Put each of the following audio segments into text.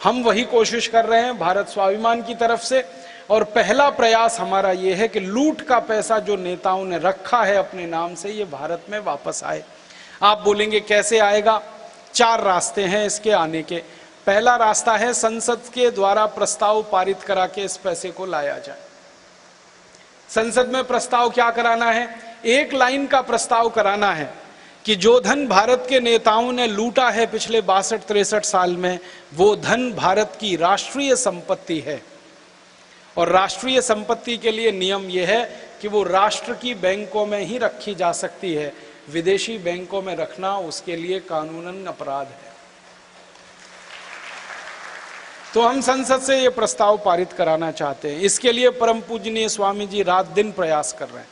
हम वही कोशिश कर रहे हैं भारत स्वाभिमान की तरफ से। और पहला प्रयास हमारा ये है कि लूट का पैसा जो नेताओं ने रखा है अपने नाम से, ये भारत में वापस आए। आप बोलेंगे कैसे आएगा? 4 रास्ते हैं इसके आने के। पहला रास्ता है संसद के द्वारा प्रस्ताव पारित करा के इस पैसे को लाया जाए। संसद में प्रस्ताव क्या कराना है? एक लाइन का प्रस्ताव कराना है कि जो धन भारत के नेताओं ने लूटा है पिछले 62-63 साल में, वो धन भारत की राष्ट्रीय संपत्ति है। और राष्ट्रीय संपत्ति के लिए नियम यह है कि वो राष्ट्र की बैंकों में ही रखी जा सकती है। विदेशी बैंकों में रखना उसके लिए कानूनन अपराध है। तो हम संसद से ये प्रस्ताव पारित कराना चाहते हैं। इसके लिए परम पूजनीय स्वामी जी रात दिन प्रयास कर रहे हैं।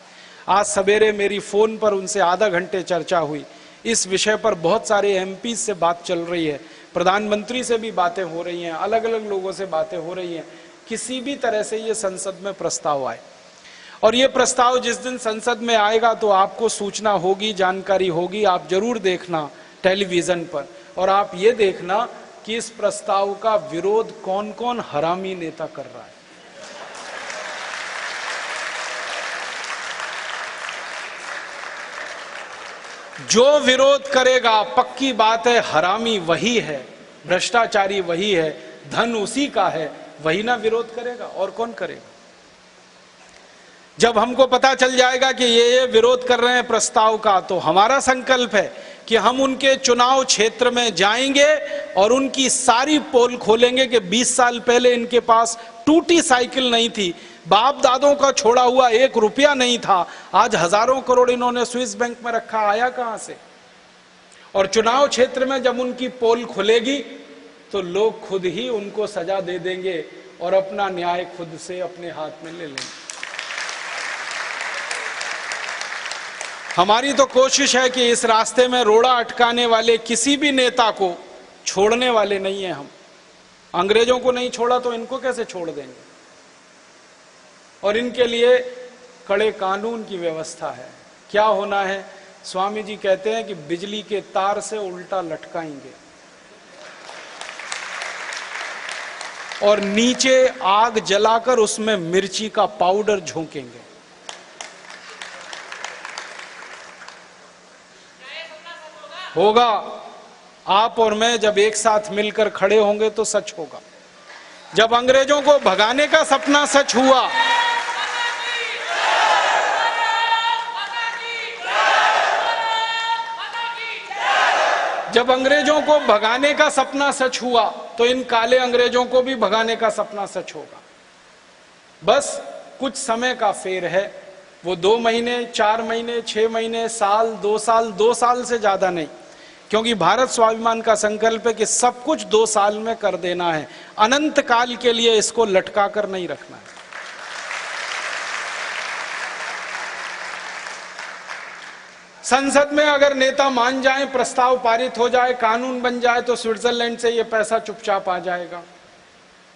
आज सवेरे मेरी फोन पर उनसे आधा घंटे चर्चा हुई। इस विषय पर बहुत सारे एमपी से बात चल रही है, प्रधानमंत्री से भी बातें हो रही हैं, अलग अलग लोगों से बातें हो रही हैं। किसी भी तरह से ये संसद में प्रस्ताव आए, और ये प्रस्ताव जिस दिन संसद में आएगा तो आपको सूचना होगी, जानकारी होगी। आप जरूर देखना टेलीविजन पर, और आप ये देखना कि इस प्रस्ताव का विरोध कौन कौन हरामी नेता कर रहा है। जो विरोध करेगा, पक्की बात है, हरामी वही है, भ्रष्टाचारी वही है, धन उसी का है, वही ना विरोध करेगा, और कौन करेगा? जब हमको पता चल जाएगा कि ये विरोध कर रहे हैं प्रस्ताव का, तो हमारा संकल्प है कि हम उनके चुनाव क्षेत्र में जाएंगे और उनकी सारी पोल खोलेंगे कि 20 साल पहले इनके पास टूटी साइकिल नहीं थी, बाप दादों का छोड़ा हुआ 1 रुपया नहीं था, आज हजारों करोड़ इन्होंने स्विस बैंक में रखा, आया कहां से? और चुनाव क्षेत्र में जब उनकी पोल खुलेगी तो लोग खुद ही उनको सजा दे देंगे और अपना न्याय खुद से अपने हाथ में ले लेंगे। हमारी तो कोशिश है कि इस रास्ते में रोड़ा अटकाने वाले किसी भी नेता को छोड़ने वाले नहीं है हम। अंग्रेजों को नहीं छोड़ा तो इनको कैसे छोड़ देंगे? और इनके लिए कड़े कानून की व्यवस्था है। क्या होना है? स्वामी जी कहते हैं कि बिजली के तार से उल्टा लटकाएंगे और नीचे आग जलाकर उसमें मिर्ची का पाउडर झोंकेंगे। होगा। आप और मैं जब एक साथ मिलकर खड़े होंगे तो सच होगा। जब अंग्रेजों को भगाने का सपना सच हुआ, जब अंग्रेजों को भगाने का सपना सच हुआ, तो इन काले अंग्रेजों को भी भगाने का सपना सच होगा। बस कुछ समय का फेर है। वो 2 महीने, 4 महीने, 6 महीने, साल, 2 साल, 2 साल से ज्यादा नहीं, क्योंकि भारत स्वाभिमान का संकल्प है कि सब कुछ 2 साल में कर देना है। अनंत काल के लिए इसको लटका कर नहीं रखना है। संसद में अगर नेता मान जाए, प्रस्ताव पारित हो जाए, कानून बन जाए, तो स्विट्जरलैंड से ये पैसा चुपचाप आ जाएगा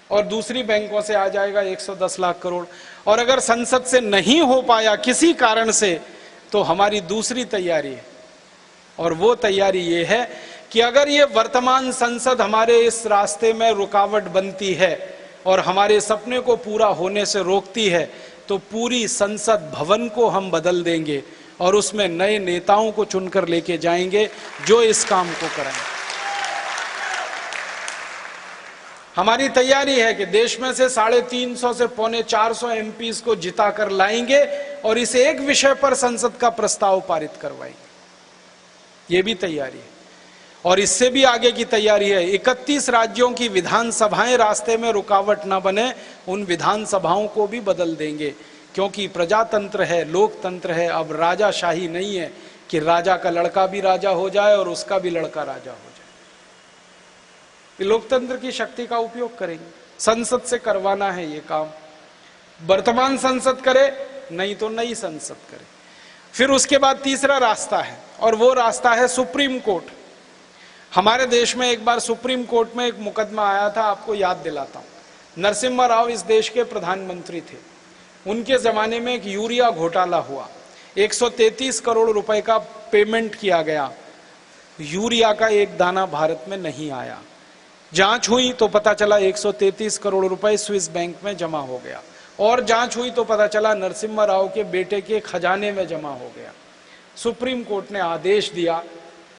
और दूसरी बैंकों से आ जाएगा 110 लाख करोड़। और अगर संसद से नहीं हो पाया किसी कारण से, तो हमारी दूसरी तैयारी है, और वो तैयारी ये है कि अगर ये वर्तमान संसद हमारे इस रास्ते में रुकावट बनती है और हमारे सपने को पूरा होने से रोकती है, तो पूरी संसद भवन को हम बदल देंगे और उसमें नए नेताओं को चुनकर लेके जाएंगे जो इस काम को करेंगे। हमारी तैयारी है कि देश में से 350 से 450 एमपीज को जिता कर लाएंगे और इस एक विषय पर संसद का प्रस्ताव पारित करवाएंगे। ये भी तैयारी है। और इससे भी आगे की तैयारी है, 31 राज्यों की विधानसभाएं रास्ते में रुकावट ना बने, उन विधानसभाओं को भी बदल देंगे, क्योंकि प्रजातंत्र है, लोकतंत्र है। अब राजाशाही नहीं है कि राजा का लड़का भी राजा हो जाए और उसका भी लड़का राजा हो जाए। लोकतंत्र की शक्ति का उपयोग करेंगे। संसद से करवाना है ये काम। वर्तमान संसद करे, नहीं तो नई संसद करे। फिर उसके बाद तीसरा रास्ता है, और वो रास्ता है सुप्रीम कोर्ट। हमारे देश में एक बार सुप्रीम कोर्ट में एक मुकदमा आया था, आपको याद दिलाता हूं। नरसिम्हा राव इस देश के प्रधानमंत्री थे। उनके जमाने में एक यूरिया घोटाला हुआ। 133 करोड़ रुपए का पेमेंट किया गया, यूरिया का एक दाना भारत में नहीं आया। जांच हुई तो पता चला 133 करोड़ रुपए स्विस बैंक में जमा हो गया, और जांच हुई तो पता चला नरसिम्हा राव के बेटे के खजाने में जमा हो गया। सुप्रीम कोर्ट ने आदेश दिया